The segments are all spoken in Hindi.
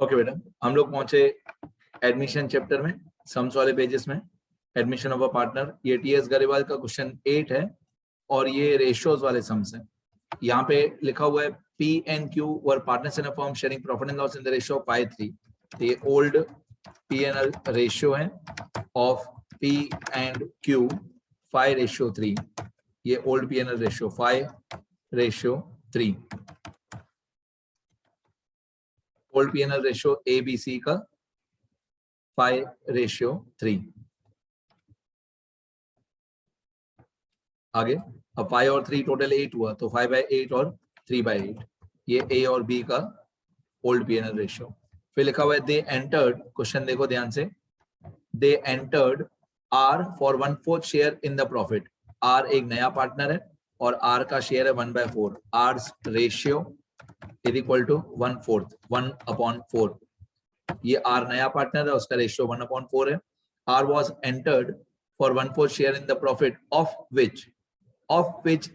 ओके बेटा, हम लोग पहुंचे एडमिशन चैप्टर में, सम्स वाले पेजेस में। एडमिशन ऑफ अ पार्टनर, ये टीएस गरेवाल का क्वेश्चन 8 है और ये रेशियोज वाले सम्स हैं। यहाँ पे लिखा हुआ है P and Q were partners in a firm sharing profit and loss in the ratio of 5:3। ये ओल्ड P&L रेशियो है ऑफ P and Q 5:3। ये old P&L ratio 5:3। Old P&L ratio ABC का 5:3। आगे अब 5 और 3 टोटल 8 हुआ, तो 5/8 और 3/8, ये A और B का ओल्ड P&L रेशियो। फिर लिखा हुआ है दे एंटर्ड, क्वेश्चन देखो ध्यान से, they entered R for 1/4 share in the profit. R एक नया पार्टनर है और R का शेयर है 1/4। R's ratio is equal to 1/4, 1/4। ये R नया पार्टनर है, उसका रेशियो 1/4 है। R was entered for 1/4 share in the profit of which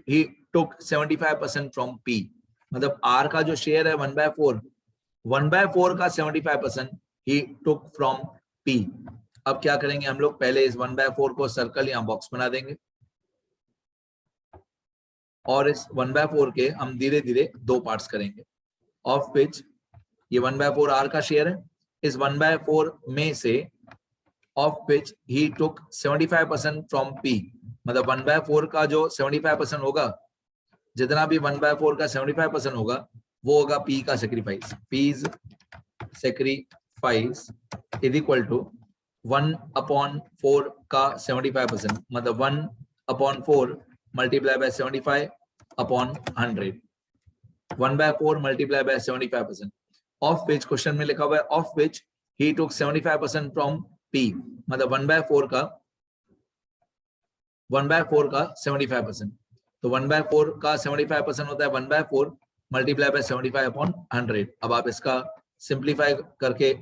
he took 75% from P। मतलब R का जो शेयर है 1/4 का 75% he took from P। अब क्या करेंगे हम लोग, पहले इस 1/4 को सर्कल या बॉक्स बना देंगे और इस 1/4 के हम धीरे धीरे दो पार्ट्स करेंगे। ऑफ विच, ये 1/4 R का शेयर है, इस 1/4 में से ऑफ विच ही टुक 75% फ्रॉम P। मतलब 1/4 का जो 75% होगा, जितना भी 1/4 का 75% होगा वो होगा P का sacrifice. P's sacrifice is equal to 1/4 का 75%, मतलब 1/4 multiply by 75/100, 1/4 multiply by 75%। Of which, question में लिखा हुआ है ऑफ विच ही टुक 75% फ्रॉम P, मतलब 1/4 का 75%। तो 1/4 का 75% होता है 1/4 मल्टीप्लाई बाय 75/100। अब आप इसका सिंप्लीफाई करके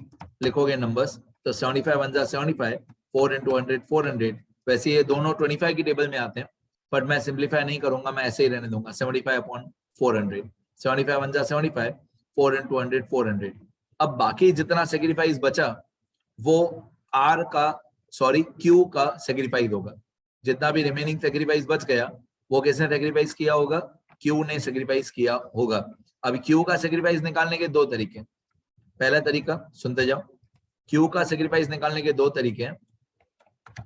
लिखोगे नंबर्स, तो 75 1 जा 75, 4 into 100 400। वैसे ये दोनों 25 की टेबल में आते हैं, बट मैं सिंप्लीफाई नहीं करूंगा, मैं ऐसे ही रहने दूंगा 75/400। 75 1 जा 75, 4 into 100 400। अब बाकी जितना सेक्रीफाइस बचा वो R का Q का सेक्रीफाइस होगा। जितना भी रिमेनिंग सेक्रीफाइस बच गया वो किसने सेक्रीफाइस किया होगा, Q ने सेक्रीफाइस किया होगा। अभी Q का सेक्रीफाइस निकालने के दो तरीके हैं। पहला तरीका सुनते जाओ, Q का सेक्रीफाइस निकालने के दो तरीके हैं।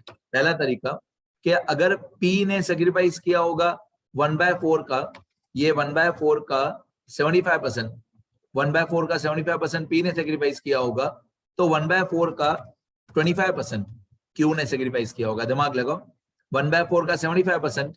पहला तरीका कि अगर P ने सेक्रीफाइस किया होगा 1/4 का, ये 1/4 का 75%, 1/4 का 75% P ने सेक्रीफाइस किया होगा, तो 1/4 का 25% Q ने सेक्रीफाइस किया होगा। दिमाग लगाओ, 1/4 का 75%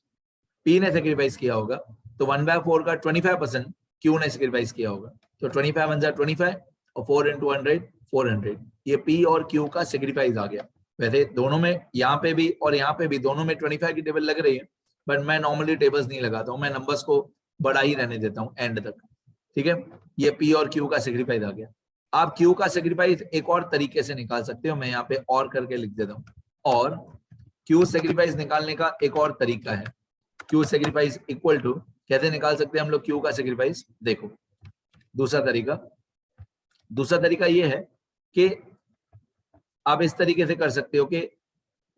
P ने सेक्रीफाइस किया होगा, तो 1/4 का 25% Q ने सेक्रीफाइस किया होगा। तो 25 1 जा 25 और 4 into 100 400। ये P और Q का सेक्रीफाइस आ गया। वैसे दोनों में, यहाँ पे भी और यहाँ पे भी दोनों में 25 की टेबल लग रही है, बट मैं नॉर्मली टेबल्स नहीं लगाता हूँ, मैं नंबर्स को बड़ा ही रहने देता हूँ एंड तक। ठीक है, ये P और Q का सेक्रीफाइस आ गया। आप Q का सेक्रीफाइस एक और तरीके से निकाल सकते हो, मैं यहाँ पे और करके लिख देता हूँ। और Q सेक्रीफाइस निकालने का एक और तरीका है, Q सेक्रीफाइस इक्वल टू, कैसे निकाल सकते हैं हम लोग Q का सेक्रीफाइस, देखो दूसरा तरीका ये है कि आप इस तरीके से कर सकते हो कि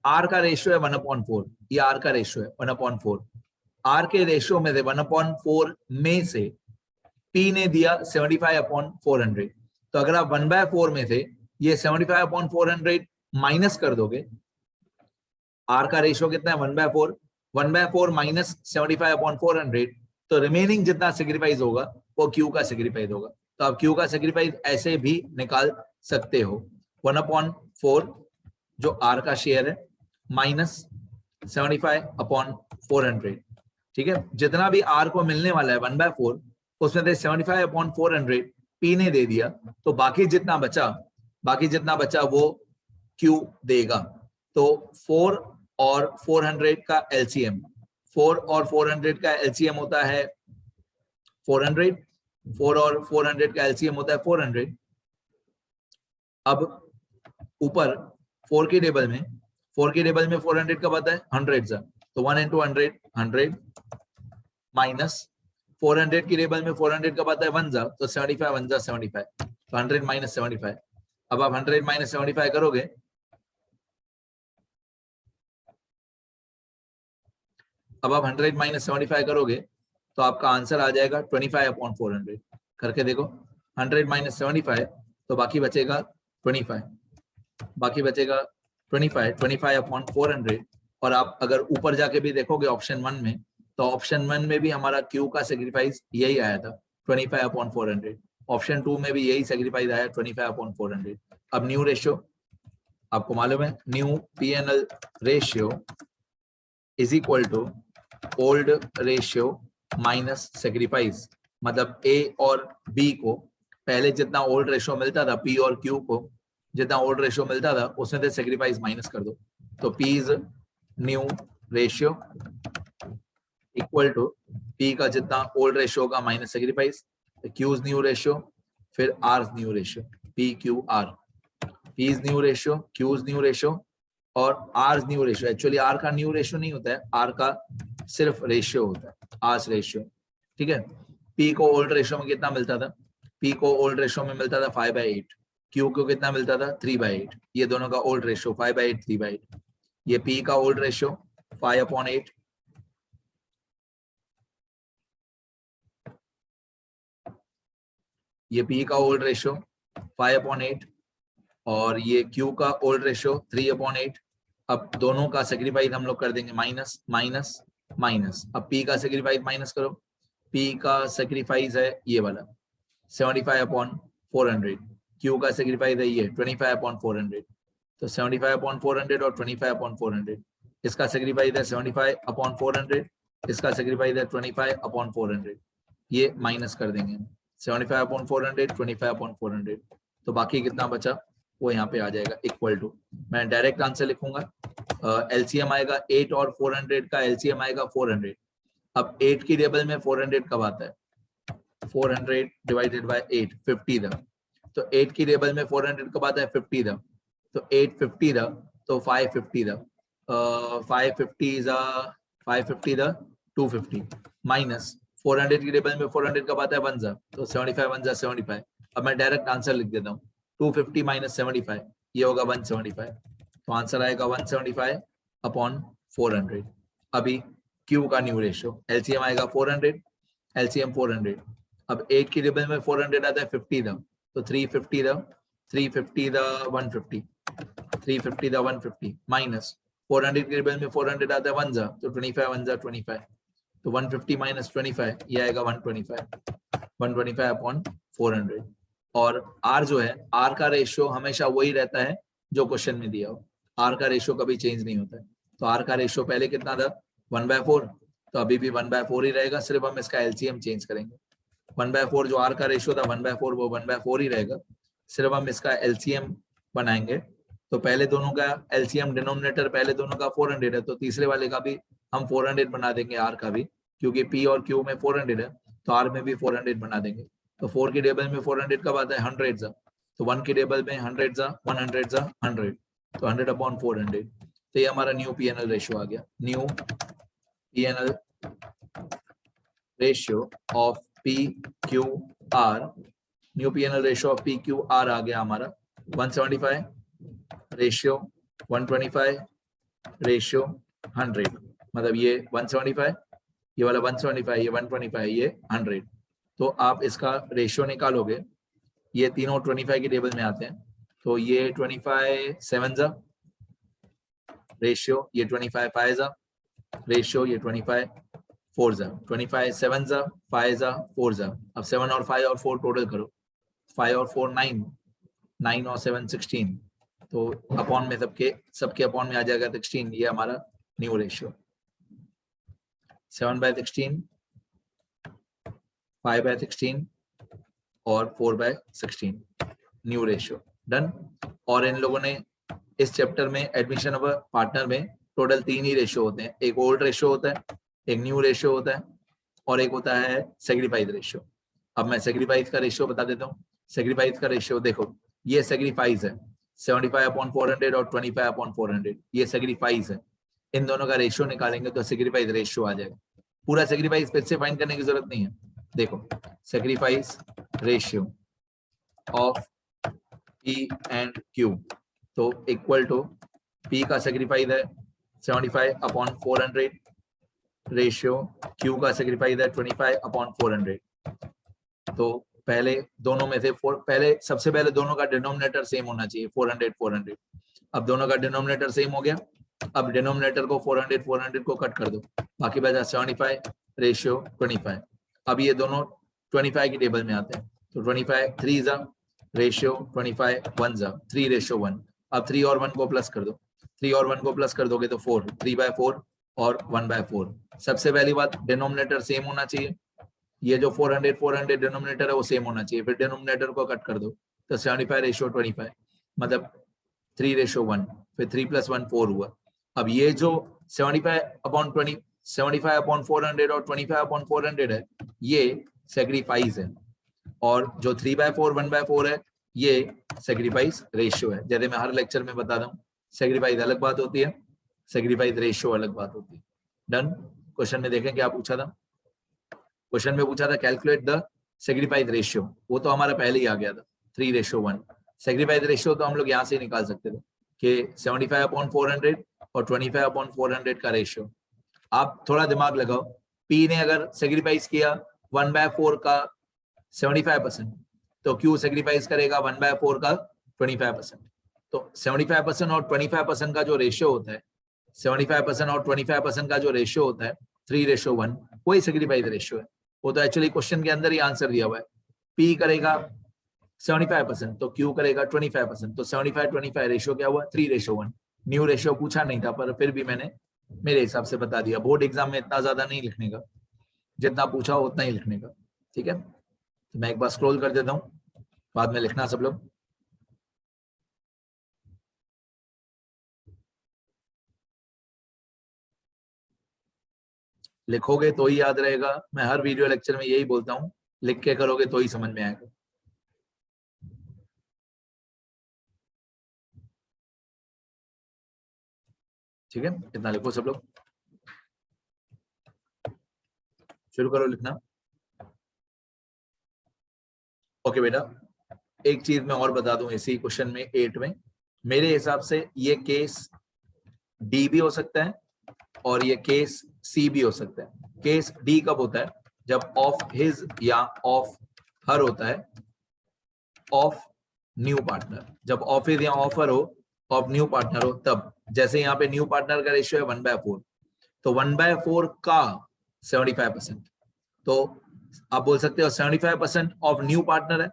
R का रेशियो है 1/4, ये R का रेशियो है 1/4। R के रेशियो में से 1/4 में से P ने दिया 75/400। तो अगर आप 1/4 में से ये 75/400 माइनस कर दोगे, R का रेशियो कितना है 1/4, 1/4 माइनस 75/400, तो रिमेनिंग जितना सेक्रीफाइस होगा वो Q का सेक्रीफाइस होगा। तो आप Q का सेक्रीफाइस ऐसे भी निकाल सकते हो, 1/4 जो R का शेयर है माइनस 75/400। ठीक है, जितना भी R को मिलने वाला है 1/4, उसमें से 75/400 P ने दे दिया, तो बाकी जितना बचा वो Q देगा। तो 4 और 400 का LCM, 4 और 400 का LCM होता है 400, 4 और 400 का LCM होता है 400। अब ऊपर 4 की टेबल में 400 का पता है 100 सा, तो 1 into 100 100 माइनस 400 की टेबल में 400 का पता है 1 जा, तो 75 1 जा 75। तो 100 माइनस 75। अब आप 100 माइनस 75 करोगे, अब आप 100 माइनस 75 करोगे तो आपका आंसर आ जाएगा 25/400। करके देखो, 100 माइनस 75 तो बाकी बचेगा 25, बाकी बचेगा 25/400। और आप अगर ऊपर जाके भी देखोगे ऑप्शन 1 में, तो ऑप्शन 1 में भी हमारा क्यू का सेक्रीफाइस यही आया था 25/400। ऑप्शन 2 में भी यही सेक्रीफाइस आया 25/400। अब न्यू रेशियो आपको मालूम है, new PNL ratio is equal to old ratio minus sacrifice. मतलब ए और बी को पहले जितना ओल्ड रेशियो मिलता था, पी और क्यू को जितना ओल्ड रेशियो मिलता था उसमें से सेक्रीफाइस माइनस कर दो। तो P is new ratio equal to P का जितना ओल्ड रेशियो का minus sacrifice, Q's new ratio, फिर R new ratio, P Q R. P is new ratio, Q's new ratio और R new ratio. Actually R का न्यू रेशियो नहीं होता है, आर का सिर्फ रेशियो होता है, आर रेशियो। ठीक है, पी को ओल्ड रेशियो में कितना मिलता था, पी को ओल्ड रेशियो में मिलता था 5/8, क्यू को कितना मिलता था 3/8। ये दोनों का ओल्ड रेशियो 5/8 3/8। ये पी का ओल्ड रेशियो 5/8, ये पी का ओल्ड रेशियो 5/8 और ये क्यू का ओल्ड रेशियो 3/8। अब दोनों का सेक्रीफाइस हम लोग कर देंगे माइनस माइनस माइनस। अब पी का सेक्रीफाइस माइनस करो, पी का सेक्रीफाइस है ये वाला 75/400, क्यू का सेक्रीफाइस है ये 25/400। तो 75/400 और 25/400, इसका सेक्रीफाइस है 75/400, इसका सेक्रीफाइस है 25/400। ये माइनस कर देंगे 75/400 25/400, तो बाकी कितना बचा वो यहाँ पे आ जाएगा इक्वल टू, मैं डायरेक्ट आंसर लिखूंगा। एलसीएम आएगा 8 और 400 का एलसीएम आएगा 400। अब 8 की टेबल में 400 कब आता है, 400 डिवाइडेड बाय 8 50 था। तो 8 की टेबल में 400 कब आता है 50 था। तो 8 50 था तो 550 था, 550 इज 550 था 250 माइनस 400 की टेबल में 400 कब आता है 1 जा, तो 75 1 जा 75। अब मैं डायरेक्ट आंसर लिख देता हूँ 250 माइनस 75, ये होगा 175। तो आंसर आएगा 175/400। अभी क्यू का न्यू रेशियो एलसीएम आएगा 400, एलसीएम 400। अब 8 की टेबल में 400 आता है 50 था, तो 350 था 350 था 150, 350 था 150 माइनस 400 की टेबल में 400 आता है 1 जा, तो 25 1 जा 25। तो 150 माइनस 25 ये आएगा 125/400। और आर जो है, आर का रेशियो हमेशा वही रहता है जो क्वेश्चन में दिया हो, आर का रेशियो कभी चेंज नहीं होता है। तो आर का रेशियो पहले कितना था 1/4, तो अभी भी 1/4 ही रहेगा, सिर्फ हम इसका एलसीएम चेंज करेंगे। 1/4 जो आर का रेशियो था 1/4 वो 1/4 ही रहेगा, सिर्फ हम इसका एलसीएम बनाएंगे। तो पहले दोनों का एलसीएम डिनोमिनेटर पहले दोनों का 400 है, तो तीसरे वाले का भी हम 400 बना देंगे आर का भी, क्योंकि पी और क्यू में 400 है तो आर में भी 400 बना देंगे। तो 4 की टेबल में 400 कब आता है 100 जा, तो 1 की टेबल में 100 जा 100 जा 100, तो 100/400। तो ये हमारा न्यू पीएनएल रेशियो आ गया, new PNL ratio of P Q R, new PNL ratio of P Q R आ गया हमारा 175 रेशियो 125 रेशियो 100। मतलब ये 175, ये वाला 175, ये 125, ये 100। तो आप इसका रेशियो निकालोगे, ये तीनों 25 की टेबल में आते हैं, तो ये 25 7 जा रेशियो, ये 25 5 जा रेशियो, ये 25 4 जा, 25 7 जा 5 जा 4 जा। अब 7 और 5 और 4 टोटल करो, 5 और 4 9, 9 और 7 16, तो अपॉन में सबके अपॉन में आ जाएगा 16। ये हमारा न्यू रेशियो 7/16, 5/16 और 4/16 न्यू रेशियो डन। और इन लोगों ने इस चैप्टर में एडमिशन ऑफ पार्टनर में टोटल 3 ही रेशियो होते हैं, एक ओल्ड रेशियो होता है, एक न्यू रेशियो होता है और एक होता है सेक्रीफाइस रेशियो। अब मैं सेक्रीफाइस का रेशियो बता देता हूँ। सेक्रीफाइस का रेशियो देखो, ये सेक्रीफाइस है 75/400 और 25/400, ये सेक्रीफाइस है। इन दोनों का रेशियो निकालेंगे तो सेक्रीफाइस रेशियो आ जाएगा। पूरा सेक्रीफाइस फिर से फाइंड करने की जरूरत नहीं है। देखो sacrifice ratio of P and Q, तो इक्वल टू P का सेक्रीफाइस है 75 अपॉन 400 रेशियो Q का सेक्रीफाइस है 25 अपॉन 400। तो पहले दोनों में से पहले सबसे पहले दोनों का डिनोमिनेटर सेम होना चाहिए 400 400। अब दोनों का डिनोमिनेटर सेम हो गया, अब डिनोमिनेटर को 400 400 को कट कर दो, बाकी बचा 75 रेशियो 25। अब ये दोनों 25 की टेबल में आते हैं, तो 25 3 जा रेशियो 25 1 जा 3 रेशियो 1। अब 3 और 1 को प्लस कर दो, 3 और 1 को प्लस कर दोगे तो 4, 3/4 और 1/4। सबसे पहली बात डिनोमिनेटर सेम होना चाहिए, ये जो 400 400 डिनोमिनेटर है वो सेम होना चाहिए, फिर डिनोमिनेटर को कट कर दो तो 75 रेशियो 25 मतलब 3 रेशियो 1, फिर 3 + 1 4 हुआ। अब ये जो 75 अपॉन 20 75 अपॉन 400 और 25 अपॉन 400 है ये सेक्रीफाइस है, और जो 3/4 1/4 है ये सेक्रीफाइस रेशियो है। जैसे मैं हर लेक्चर में बताता हूँ, सेक्रीफाइस अलग बात होती है, सेक्रीफाइस रेशियो अलग बात होती है। डन। क्वेश्चन में देखें क्या पूछा था, क्वेश्चन में पूछा था कैलकुलेट द सेक्रीफाइस रेशियो, वो तो हमारा पहले ही आ गया था 3:1। सेक्रीफाइस रेशियो तो हम लोग यहाँ से निकाल सकते थे कि 75 अपॉन 400 और 25 अपॉन 400 का रेशियो। आप थोड़ा दिमाग लगाओ, P ने अगर सेक्रीफाइस किया 1/4 का 75%, तो Q सेक्रीफाइस करेगा 1/4 का 25%। तो 75% और 25% का जो रेशियो होता है, 75% और 25% का जो रेशियो होता है 3:1, वही सेक्रीफाइस रेशियो है। वो तो एक्चुअली क्वेश्चन के अंदर ही आंसर दिया हुआ है, P करेगा 75% तो Q करेगा 25%, तो 75 25 रेशियो क्या हुआ 3:1। न्यू रेशियो पूछा नहीं था पर फिर भी मैंने मेरे हिसाब से बता दिया। बोर्ड एग्जाम में इतना ज्यादा नहीं लिखने का, जितना पूछा हो उतना ही लिखने का, ठीक है। तो मैं एक बार स्क्रॉल कर देता हूँ, बाद में लिखना सब लोग। लिखोगे तो ही याद रहेगा, मैं हर वीडियो लेक्चर में यही बोलता हूँ, लिख के करोगे तो ही समझ में आएगा। ठीक है, इतना लिखो सब लोग, शुरू करो लिखना। ओके बेटा, एक चीज मैं और बता दूं इसी क्वेश्चन में 8 में, मेरे हिसाब से ये केस डी भी हो सकता है और ये केस सी भी हो सकता है। केस डी कब होता है, जब ऑफ हिज या ऑफ हर होता है, ऑफ न्यू पार्टनर, जब ऑफ हिज या ऑफर हो, ऑफ न्यू पार्टनर हो तब। जैसे यहाँ पे न्यू पार्टनर का रेशियो है 1/4, तो 1/4 का 75%, तो आप बोल सकते हो 75% ऑफ न्यू पार्टनर है,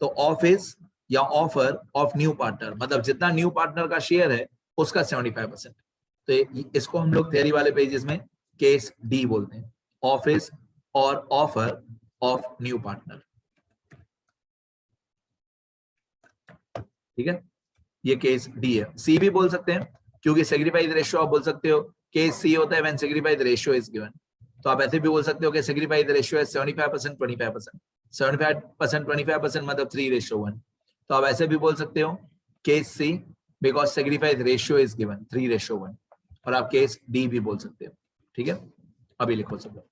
तो ऑफ हिज या ऑफर ऑफ न्यू पार्टनर, मतलब जितना न्यू पार्टनर का शेयर है उसका 75%। तो इसको हम लोग थ्योरी वाले पेजेस में केस डी बोलते हैं, ऑफिस और ऑफर ऑफ न्यू पार्टनर। ठीक है, ये केस डी है। सी भी बोल सकते हैं क्योंकि सेक्रीफाइस रेशियो आप बोल सकते हो केस सी होता है when sacrifice ratio is given. तो आप ऐसे भी बोल सकते हो कि सेक्रीफाइस रेशियो है 75% 25%, 75% 25% मतलब 3:1। तो आप ऐसे भी बोल सकते हो case C because sacrifice ratio is given 3:1, और आप केस डी भी बोल सकते हो। ठीक है, अभी लिखो सब लोग।